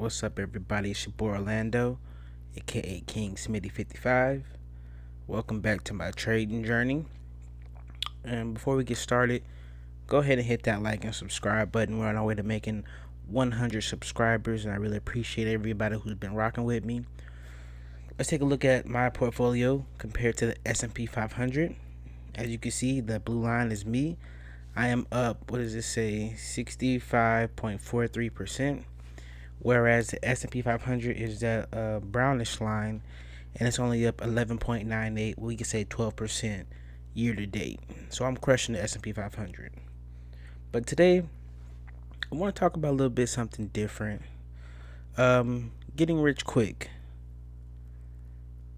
What's up, everybody? It's your boy Orlando, aka King Smitty55. Welcome back to my trading journey. And before we get started, go ahead and hit that like and subscribe button. We're on our way to making 100 subscribers, and I really appreciate everybody who's been rocking with me. Let's take a look at my portfolio compared to the S&P 500. As you can see, the blue line is me. I am up, what does this say, 65.43%. Whereas the S&P 500 is that brownish line, and it's only up 11.98. We can say 12% year to date. So I'm crushing the S&P 500. But today, I want to talk about a little bit something different. Getting rich quick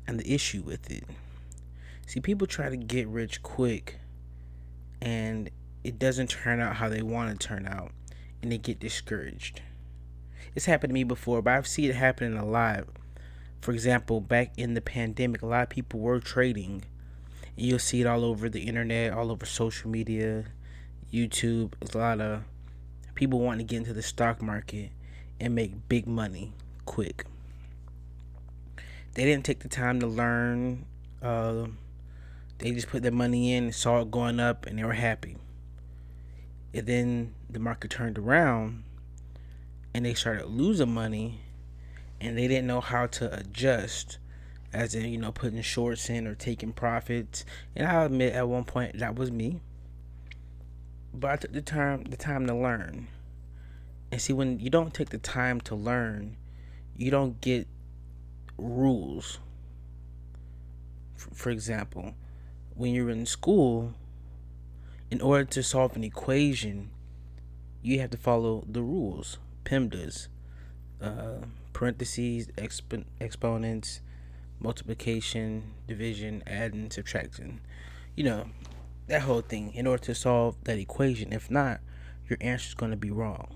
and the issue with it. See, people try to get rich quick, and it doesn't turn out how they want to turn out, and they get discouraged. It's happened to me before, but I've seen it happening a lot. For example, back in the pandemic, a lot of people were trading. And you'll see it all over the internet, all over social media, YouTube. There's a lot of people wanting to get into the stock market and make big money quick. They didn't take the time to learn. They just put their money in, saw it going up, and they were happy. And then the market turned around, and they started losing money, and they didn't know how to adjust, as in, putting shorts in or taking profits. And I'll admit, at one point that was me, but I took the time to learn. And see, when you don't take the time to learn, you don't get rules. For example, when you're in school, in order to solve an equation, you have to follow the rules. PEMDAS, parentheses, exponents, multiplication, division, adding, subtraction. That whole thing in order to solve that equation. If not, your answer is going to be wrong.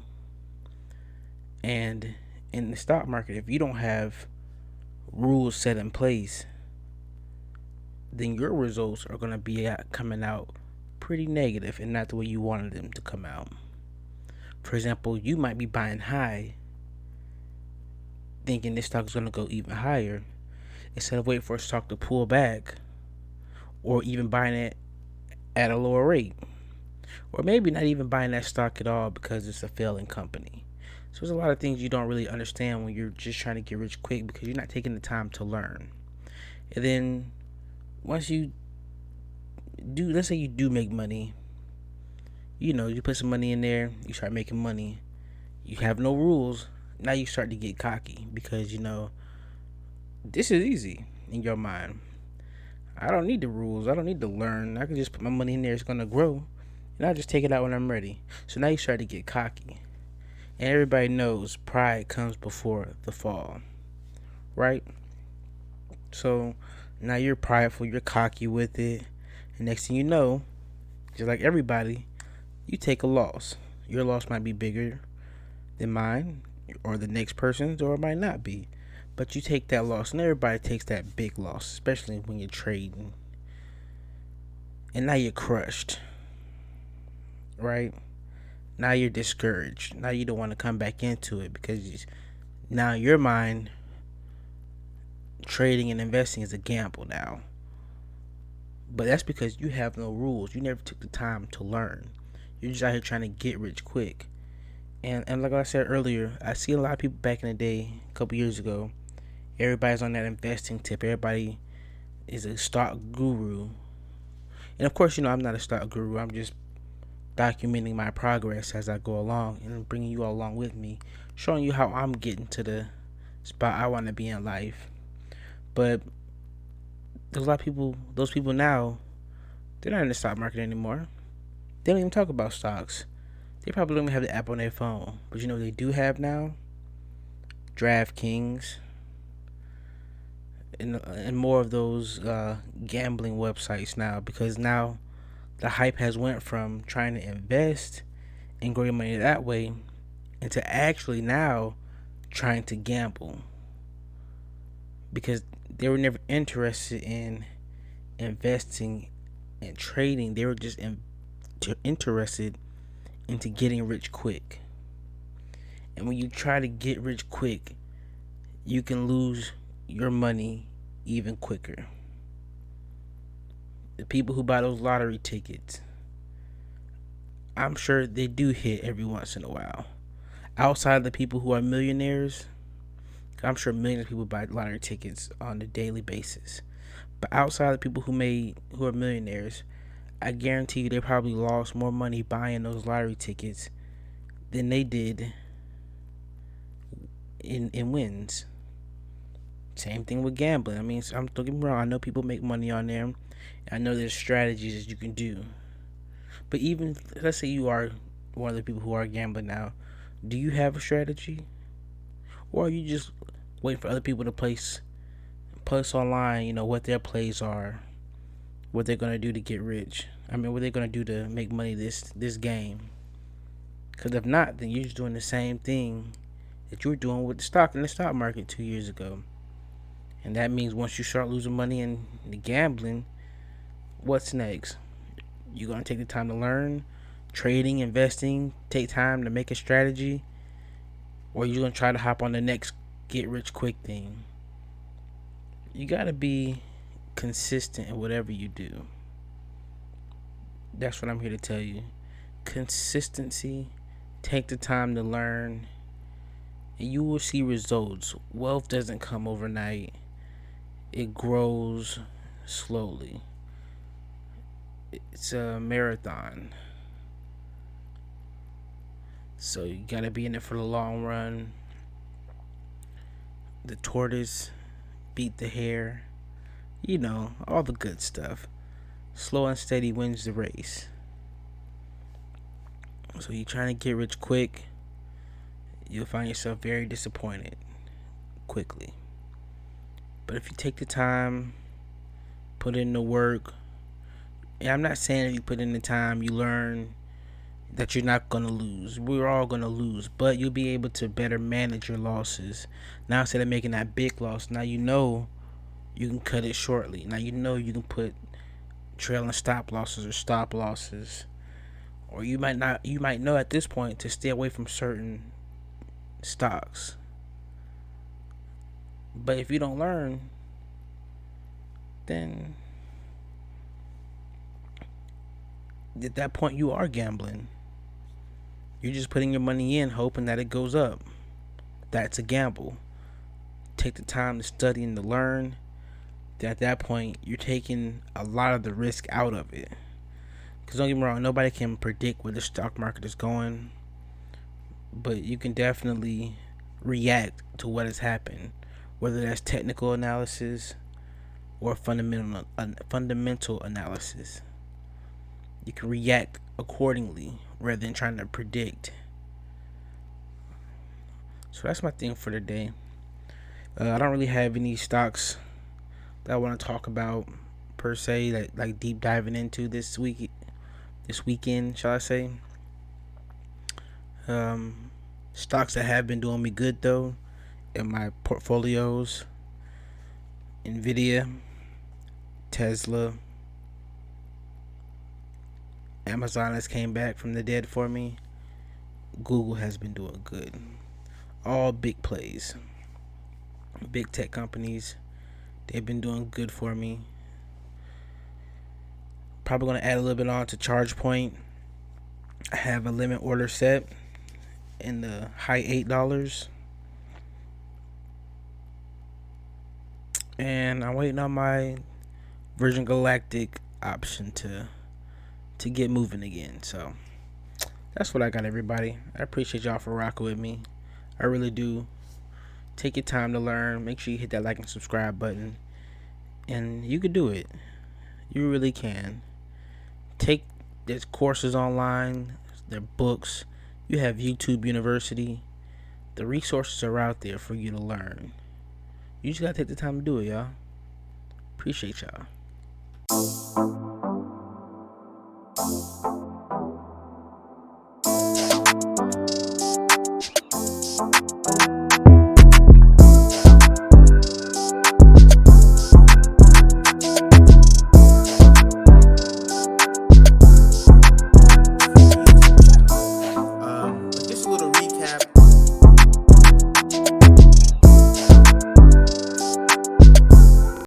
And in the stock market, if you don't have rules set in place, then your results are going to be coming out pretty negative and not the way you wanted them to come out. For example, you might be buying high, thinking this stock is going to go even higher, instead of waiting for a stock to pull back, or even buying it at a lower rate, or maybe not even buying that stock at all because it's a failing company. So there's a lot of things you don't really understand when you're just trying to get rich quick, because you're not taking the time to learn. And then once you do, let's say you do make money, you put some money in there, you start making money, you have no rules. Now you start to get cocky because this is easy in your mind. I don't need the rules. I don't need to learn. I can just put my money in there. It's going to grow, and I'll just take it out when I'm ready. So now you start to get cocky. And everybody knows pride comes before the fall, right? So now you're prideful, you're cocky with it, and next thing you know, just like everybody, you take a loss. Your loss might be bigger than mine or the next person's, or it might not be. But you take that loss, and everybody takes that big loss, especially when you're trading. And now you're crushed, right? Now you're discouraged. Now you don't want to come back into it because now in your mind, trading and investing is a gamble now. But that's because you have no rules. You never took the time to learn. You're just out here trying to get rich quick. And like I said earlier, I see a lot of people back in the day, a couple years ago, everybody's on that investing tip. Everybody is a stock guru. And of course, I'm not a stock guru. I'm just documenting my progress as I go along and bringing you all along with me, showing you how I'm getting to the spot I want to be in life. But there's a lot of people, those people now, they're not in the stock market anymore. They don't even talk about stocks. They probably don't even have the app on their phone. But what they do have now? DraftKings and more of those gambling websites now, because now the hype has went from trying to invest and grow your money that way into actually now trying to gamble, because they were never interested in investing and trading. They were just interested into getting rich quick. And when you try to get rich quick, you can lose your money even quicker. The people who buy those lottery tickets, I'm sure they do hit every once in a while. Outside of the people who are millionaires, I'm sure millions of people buy lottery tickets on a daily basis. But outside of the people who are millionaires, I guarantee you they probably lost more money buying those lottery tickets than they did in wins. Same thing with gambling. I mean, don't get me wrong. I know people make money on there. I know there's strategies that you can do. But even, let's say you are one of the people who are gambling now, do you have a strategy? Or are you just waiting for other people to post online, what their plays are, what they're going to do to get rich? I mean, what they're going to do to make money this game? Because if not, then you're just doing the same thing that you were doing with the stock market 2 years ago. And that means once you start losing money in the gambling, what's next? You're going to take the time to learn trading, investing, take time to make a strategy, or you're going to try to hop on the next get rich quick thing. You got to be consistent in whatever you do. That's what I'm here to tell you. Consistency, take the time to learn, and you will see results. Wealth doesn't come overnight. It grows slowly. It's a marathon. So you gotta be in it for the long run. The tortoise beat the hare. All the good stuff. Slow and steady wins the race. So you're trying to get rich quick, you'll find yourself very disappointed quickly. But if you take the time, put in the work, and I'm not saying if you put in the time, you learn that you're not going to lose. We're all going to lose, but you'll be able to better manage your losses. Now, instead of making that big loss, now you can cut it shortly. Now you can put trailing stop losses or stop losses. Or you might know at this point to stay away from certain stocks. But if you don't learn, then at that point you are gambling. You're just putting your money in hoping that it goes up. That's a gamble. Take the time to study and to learn. At that point, you're taking a lot of the risk out of it. Because don't get me wrong, nobody can predict where the stock market is going. But you can definitely react to what has happened. Whether that's technical analysis or fundamental analysis. You can react accordingly rather than trying to predict. So that's my thing for today. I don't really have any stocks that I want to talk about per se, that like deep diving into this weekend, shall I say. Stocks that have been doing me good though in my portfolios: Nvidia, Tesla, Amazon has came back from the dead for me. Google has been doing good. All big plays. Big tech companies, they've been doing good for me. Probably going to add a little bit on to ChargePoint. I have a limit order set in the high $8. And I'm waiting on my Virgin Galactic option to get moving again. So that's what I got, everybody. I appreciate y'all for rocking with me. I really do. Take your time to learn. Make sure you hit that like and subscribe button. And you can do it. You really can. There's courses online. There are books. You have YouTube University. The resources are out there for you to learn. You just gotta take the time to do it, y'all. Appreciate y'all.